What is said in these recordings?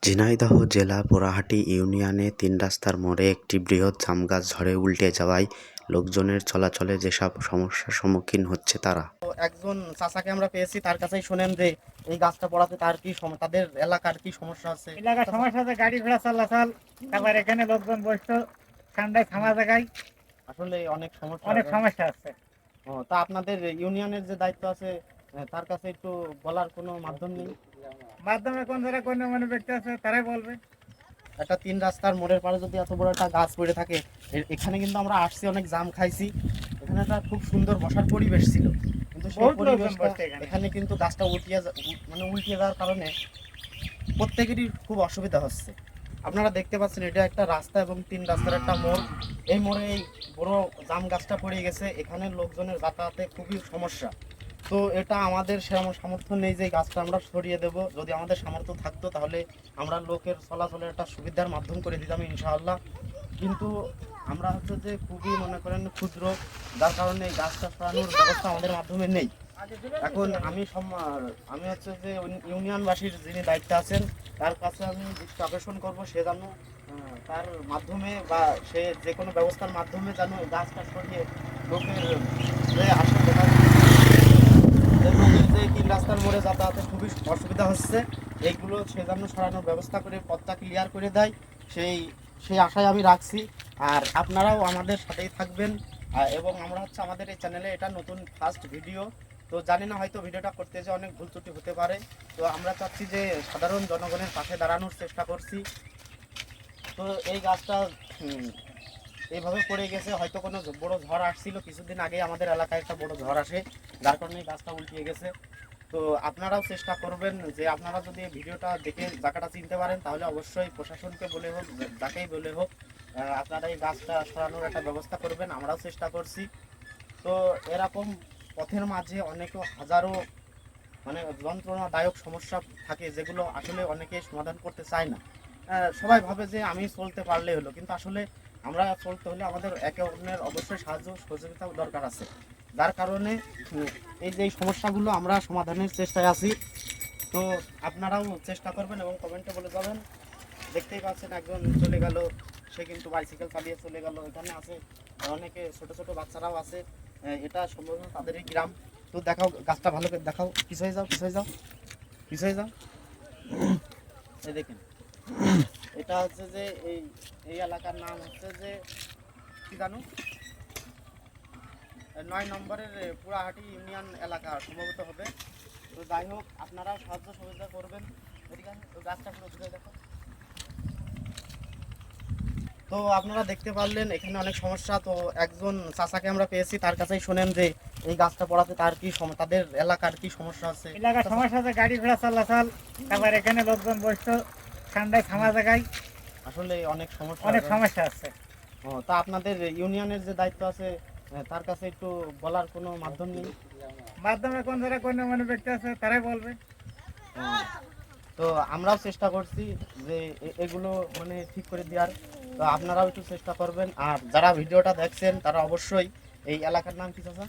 ঝিনাইদহ জেলা পোড়াহাটি ইউনিয়নে ৩ রাস্তার মোড়ে একটি বৃহৎ জামগাছ ঝড়ে উল্টে যাওয়ায় লোকজনের চলাচলে যেসব সমস্যার সম্মুখীন হচ্ছে তারা। একজন চাচাকে আমরা পেয়েছি, তার কাছেই শোনেন যে এই গাছটা পড়াতে তার কি তাদের এলাকার কি সমস্যা আছে। এলাকার সমস্যা আছে গাড়ি ঘোড়া চলাচল, তারপর এখানে লোকজন বসতো ঠান্ডায় থামা জায়গায় আসলে অনেক সমস্যা আছে। তা আপনাদের ইউনিয়নের যে দায়িত্ব আছে তার কাছে একটু বলার কোনো মাধ্যম নেই? মাধ্যমে কোন জায়গায় কোন মানে ব্যক্তি আছে তারাই বলবে। একটা ৩ রাস্তার মোড়ের পাড়ে যদি এত বড় একটা গাছ পড়ে থাকে, এখানে কিন্তু আমরা আসছি, অনেক জাম খাইছি, এখানে একটা খুব সুন্দর বসার পরিবেশ ছিল, কিন্তু সেই পরিবেশটা এখানে কিন্তু গাছটা উল্টিয়ে যাওয়ার কারণে প্রত্যেকেরই খুব অসুবিধা হচ্ছে। আপনারা দেখতে পাচ্ছেন এটা একটা রাস্তা এবং ৩ রাস্তার একটা মোড়। এই মোড়ে এই বড় জাম গাছটা পড়ে গেছে, এখানে লোকজনের যাতায়াতে খুবই সমস্যা। তো এটা আমাদের সেরকম সামর্থ্য নেই যে গাছটা আমরা সরিয়ে দেব। যদি আমাদের সামর্থ্য থাকতো তাহলে আমরা লোকের চলাচলের একটা সুবিধার মাধ্যম করে দিতাম ইনশাআল্লাহ। কিন্তু আমরা হচ্ছে যে খুবই মনে করেন ক্ষুদ্র, যার কারণে এই গাছটা সরানোর ব্যবস্থা আমাদের মাধ্যমে নেই। এখন আমি হচ্ছে যে ইউনিয়নবাসীর যিনি দায়িত্বে আছেন তার কাছে আমি দৃষ্টি আকর্ষণ করবো, সে যেন তার মাধ্যমে বা সে যে কোনো ব্যবস্থার মাধ্যমে যেন গাছটা সরিয়ে লোকের যে লোকের যে ৩ রাস্তার মোড়ে যাতায়াতে খুবই অসুবিধা হচ্ছে, এইগুলো সে যেন সরানোর ব্যবস্থা করে পথটা ক্লিয়ার করে দেয়, সেই আশায় আমি রাখছি। আর আপনারাও আমাদের সাথেই থাকবেন। এবং আমরা হচ্ছে আমাদের এই চ্যানেলে এটা নতুন ফার্স্ট ভিডিও, তো জানি না হয়তো ভিডিওটা করতে যে অনেক ভুল ত্রুটি হতে পারে। তো আমরা চাচ্ছি যে সাধারণ জনগণের পাশে দাঁড়ানোর চেষ্টা করছি। তো এই গাছটা এইভাবে পড়ে গেছে, হয়তো কোনো বড় ঝড় আসছিল কিছুদিন আগে, আমাদের এলাকায় একটা বড় ঝড় আসে, যার কারণে গাছটা উল্টিয়ে গেছে। তো আপনারাও চেষ্টা করবেন যে আপনারা যদি ভিডিওটা দেখে জায়গাটা চিনতে পারেন তাহলে অবশ্যই প্রশাসনকে বলে হোক, যাকেই বলে হোক, আপনারা এই গাছটা সরানোর একটা ব্যবস্থা করবেন। আমরাও চেষ্টা করছি। তো এরকম পথের মাঝে অনেকে হাজারো যন্ত্রণাদায়ক সমস্যা থাকে, যেগুলো আসলে অনেকে সমাধান করতে চায় না। সবাই ভাবে যে আমি চলতে পারলে হলো, কিন্তু আসলে আমরা চলতে হলে আমাদের একে অন্যের অবশ্যই সাহায্য সহযোগিতা দরকার আছে। যার কারণে এই যে সমস্যাগুলো আমরা সমাধানের চেষ্টায় আছি। তো আপনারাও চেষ্টা করবেন এবং কমেন্টে বলে যাবেন। দেখতেই পাচ্ছেন একজন চলে গেল, সে কিন্তু বাইসাইকেল চালিয়ে চলে গেল। এখানে আছে অনেকে ছোট ছোট বাচ্চারাও আছে, এটা সম্ভবত তাদেরই গ্রাম। তো দেখাও গাছটা ভালো করে দেখাও, পিছয়ে যাও পিছয়ে যাও পিছয়ে যাও। এই দেখেন, এটা হচ্ছে যে এই এলাকার নাম হচ্ছে যে কি জানো, ৯ নম্বরের পুরাহাটি ইউনিয়ন এলাকা সম্ভবত হবে। তো যাই হোক, আপনারাও সাহায্য সহযোগিতা করবেন। এদিকে গাছটা পুরো ঘুরে দেখো। তো আপনারা দেখতে পারলেন এখানে অনেক সমস্যা। তো একজন চাচাকে আমরা পেয়েছি, তার কাছেই শোনেন যে এই গাছটা পড়াতে তার কি তাদের এলাকার কি সমস্যা আছে। এলাকার সমস্যা আছে গাড়ি ঘোড়া চলাচল, তারপর এখানে লোকজন বসতো ঠান্ডায় থামা জায়গায় আসলে অনেক সমস্যা আছে। তা আপনাদের ইউনিয়নের যে দায়িত্ব আছে তার কাছে একটু বলার কোনো মাধ্যম নেই? মাধ্যমে কোন জায়গায় কোন মানে ব্যক্তি আছে তারাই বলবে। তো আমরাও চেষ্টা করছি যে এগুলো ঠিক করে দেওয়ার। তো আপনারাও একটু চেষ্টা করবেন। আর যারা ভিডিওটা দেখছেন তারা অবশ্যই, এই এলাকার নাম কি চাচা?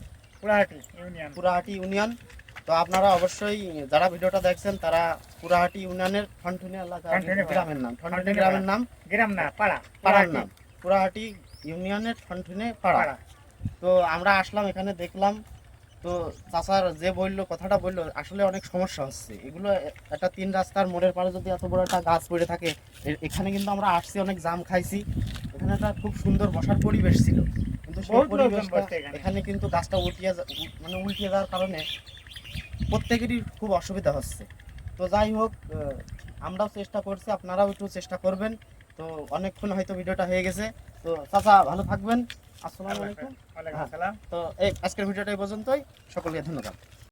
পুরাহাটি ইউনিয়ন। তো আপনারা অবশ্যই যারা ভিডিওটা দেখছেন তারা পুরাহাটি ইউনিয়নের ঠনঠনে এলাকা, গ্রামের নাম ঠনঠনে, গ্রামের নাম গ্রাম না পাড়া, পাড়ার নাম পুরাহাটি ইউনিয়নের ঠনঠনে পাড়া। তো আমরা আসলাম, এখানে দেখলাম। তো চাচার যে কথাটা বললো, আসলে অনেক সমস্যা হচ্ছে। এগুলো একটা ৩ রাস্তার মোড়ের পাড়ে যদি এত বড় একটা গাছ পড়ে থাকে, এখানে কিন্তু আমরা আসছি, অনেক জাম খাইছি, এখানে একটা খুব সুন্দর বসার পরিবেশ ছিল, কিন্তু সেই পরিবেশটা এখানে কিন্তু গাছটা উল্টিয়ে যাওয়ার কারণে প্রত্যেকেরই খুব অসুবিধা হচ্ছে। তো যাই হোক, আমরাও চেষ্টা করছি, আপনারাও একটু চেষ্টা করবেন। তো অনেকক্ষণ হয়তো ভিডিওটা হয়ে গেছে। তো চাচা ভালো থাকবেন। আসসালামু আলাইকুম। ওয়ালাইকুম আসসালাম। তো এই আজকের ভিডিওটা এই পর্যন্তই। সকলকে ধন্যবাদ।